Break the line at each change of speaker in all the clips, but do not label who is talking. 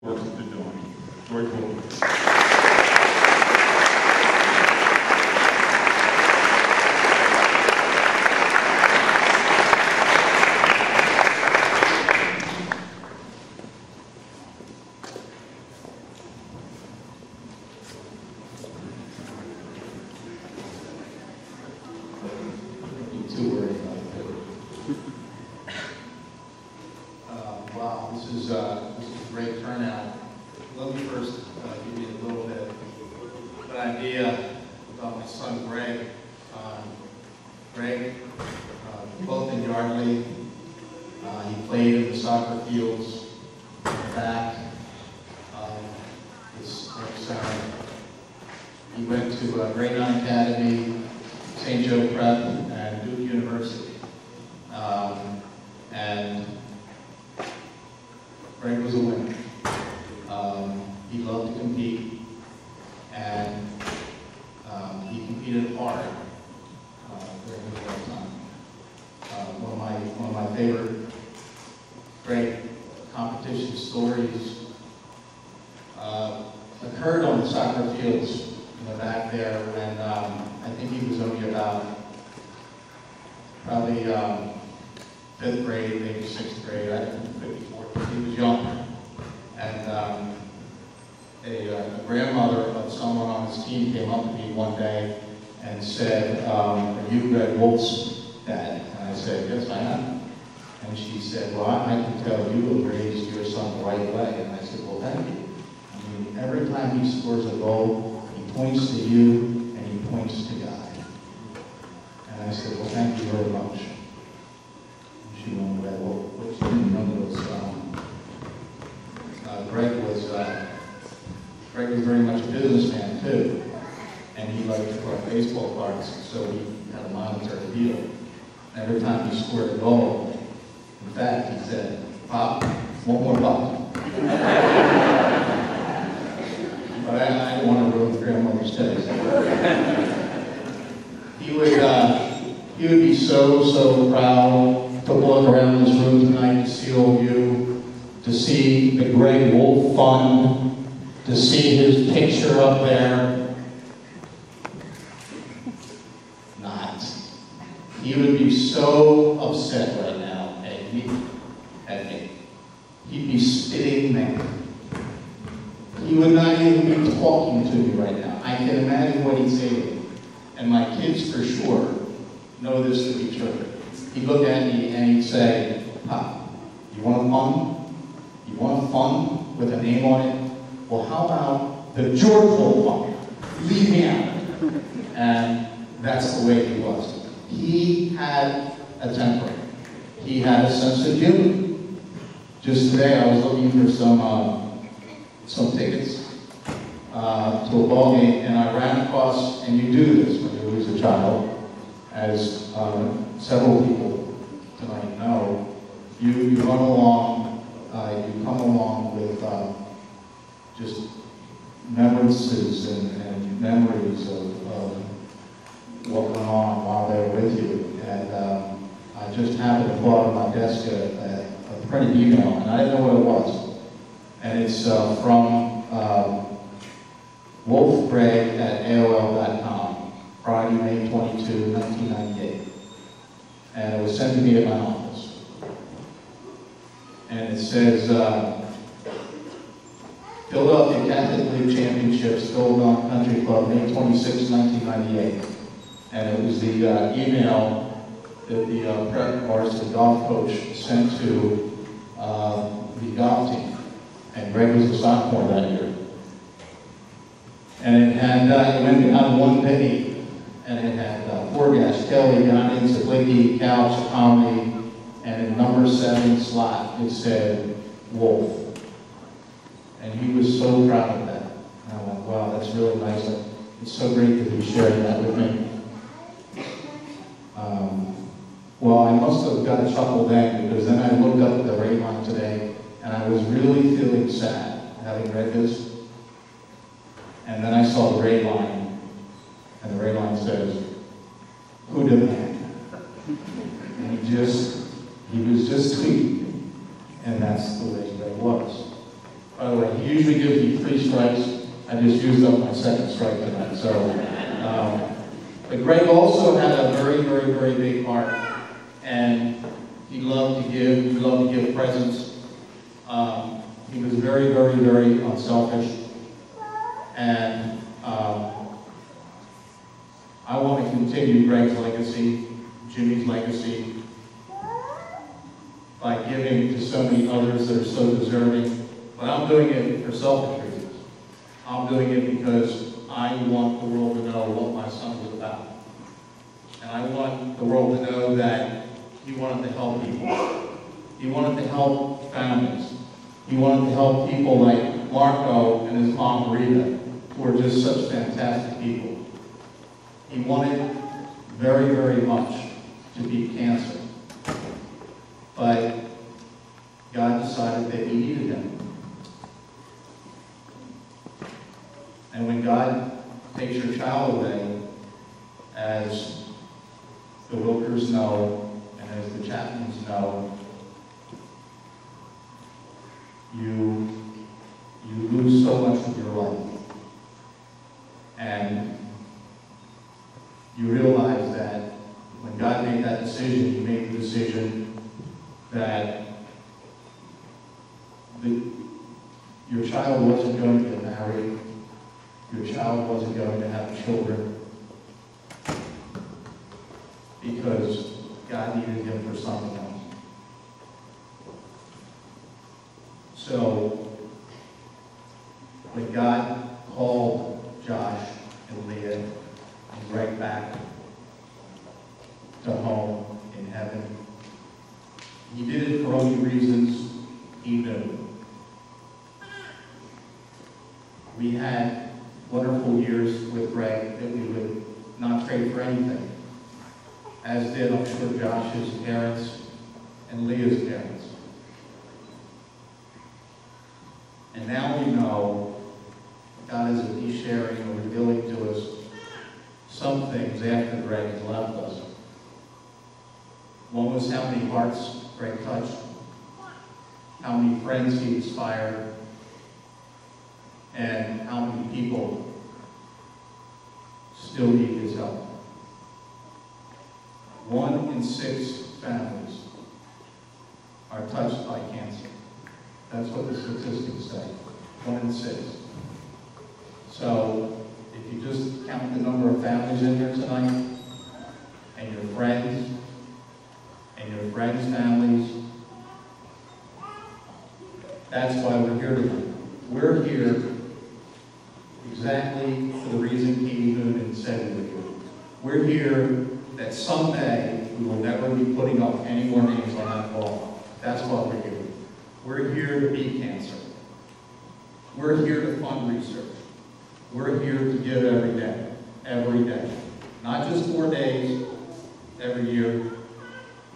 work that they're doing. Very cool.
Wow, this is a great turnout. Let me first give you a little bit of an idea about my son Greg. Greg, both in Yardley, he played in the soccer fields in the back. He went to Grade 9 Academy, St. Joe Prep, and Duke University. And Greg was a winner. He loved to compete, and he competed hard during his lifetime. One of my favorite great competition stories occurred on the soccer fields in the back there when I think he was only about probably 5th grade, maybe 6th grade. I think maybe 4th. He was young, and a grandmother of someone on his team came up to me one day and said, "Are you Greg Wolf's dad?" And I said, "Yes, I am." And she said, "Well, I can tell you have raised your son the right way." And I said, "Well, thank you. I mean, every time he scores a goal, he points to you and he points to God." And I said, "Well, thank you very much." And she went, "Well, what you didn't know was Greg was very much a businessman too, and he liked to collect baseball cards, so he had a monetary deal. Every time he scored a goal, in fact, he said, "Pop, one more buck." But I didn't want to ruin grandmother's taste. He would be so proud to look around this room tonight to see all of you, to see the Greg Wolf Fund, to see his picture up there. Not. He would be so upset right now at me. He'd be spitting mad. He would not even be talking to me right now. I can imagine what he'd say to me. And my kids for sure know this to be true. He'd look at me and he'd say, "Pop, you want a fund? You want a fund with a name on it? Well, how about the George Wolf Fund? Leave me out." And that's the way he was. He had a temper. He had a sense of humor. Just today, I was looking for some tickets to a ball game, and I ran across, and you do this when you lose a child, as several people tonight know, you run along, you come along with just remembrances and memories of what went on while they were with you. And I just happened to pull out of my desk a printed email, and I didn't know what it was. And it's from wolfgreg@aol.com, Friday, May 22, 1998. And it was sent to me at my office. And it says, Philadelphia Catholic League Championships, Philadelphia Country Club, May 26, 1998. And it was the email that the Prep varsity golf coach sent to the golf team. And Greg was the sophomore that year. And it went down one penny, and it had Forgas, Kelly, Gunnings, Zablicki, Couch, Comedy, and in number 7 slot, it said Wolf. And he was so proud of that. And I went, wow, that's really nice. It's so great that he's sharing that with me. Well, I must have got a chuckle then, because then I looked up at the rate line today, and I was really feeling sad having read this. And then I saw the rate line, and the rate line says, "Who demand?" And he was just tweeting, and that's the way Greg was. By the way, He usually gives me 3 strikes. I just used up my 2nd strike tonight. So, but Greg also had a very, very, very big heart, and he loved to give. He loved to give presents. He was very, very, very unselfish, and I want to continue Greg's legacy, Jimmy's legacy, by giving to so many others that are so deserving. But I'm doing it for selfish reasons. I'm doing it because I want the world to know what my son was about. And I want the world to know that he wanted to help people. He wanted to help families. He wanted to help people like Marco and his mom, Rita, who are just such fantastic people. He wanted very, very much to beat cancer. But God decided that he needed him. And when God takes your child away, as the Wilkers know, and as the Chapmans know, you lose so much of your life. And you realize that when God made that decision, he made the decision that your child wasn't going to get married, your child wasn't going to have children, because God needed him for something else. So, when God called Josh and Leah and Greg back to home in heaven, he did it for only reasons he knew. We had wonderful years with Greg that we would not trade for anything, as did, I'm sure, Josh's parents and Leah's parents. And now we know God is at least sharing or revealing to us some things after Greg has left us. One was how many hearts Greg touched, how many friends he inspired, and how many people still need his help. 1 in 6 families are touched by cancer. That's what the statistics say, 1 in 6. So, if you just count the number of families in here tonight, and your friends' families, that's why we're here tonight. We're here exactly for the reason Katie Noonan said we were here. We're here that someday we will never be putting up any more names on that wall. That's why we're here. We're here to beat cancer. We're here to fund research. We're here to give every day. Every day. Not just 4 days every year,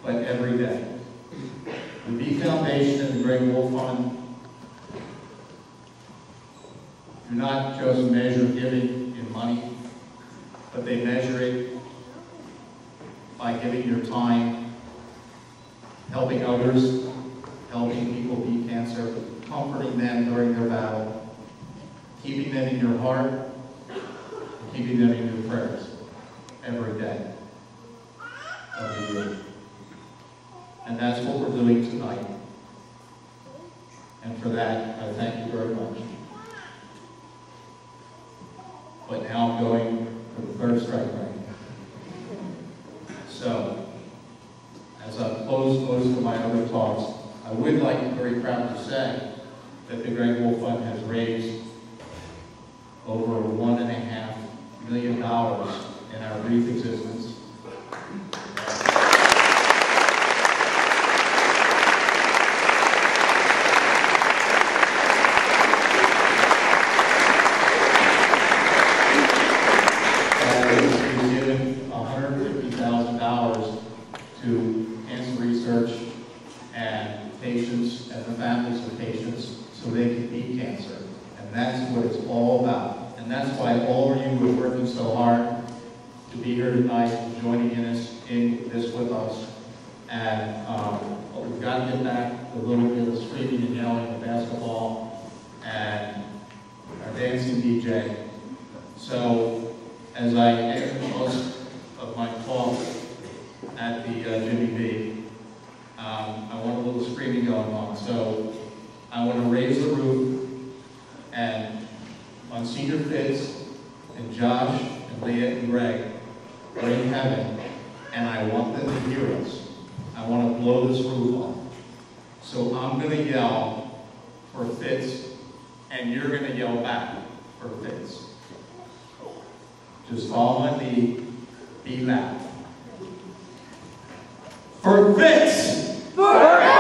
but every day. The B Foundation and the Greg Wolf Fund do not just measure giving in money, but they measure it by giving your time, helping others, helping people beat cancer, comforting them during their battle, keeping them in your heart, and keeping them in your prayers every day of the year. And that's what we're doing tonight. And for that, I thank you very much. But now I'm going for the 3rd strike rank. So, as I've closed most of my other talks, I would like, very proud to say, that the Greg Wolf Fund has raised over $1.5 million in our brief existence. We've given $150,000 to cancer research and patients and the families of patients so they can beat cancer. And that's what it's all about. And that's why all of you who are working so hard to be here tonight and joining in this with us. And we've got to get back a little bit of screaming and yelling and basketball and our dancing DJ. So, as I end most of my talk at the Jimmy B, I want a little screaming going on. So, I want to raise the roof, and Monsignor Fitz and Josh and Leah and Greg are in heaven, and I want them to hear us. I want to blow this roof off. So I'm going to yell for Fitz, and you're going to yell back for Fitz. Just follow my lead. Be loud. For Fitz!
Forever!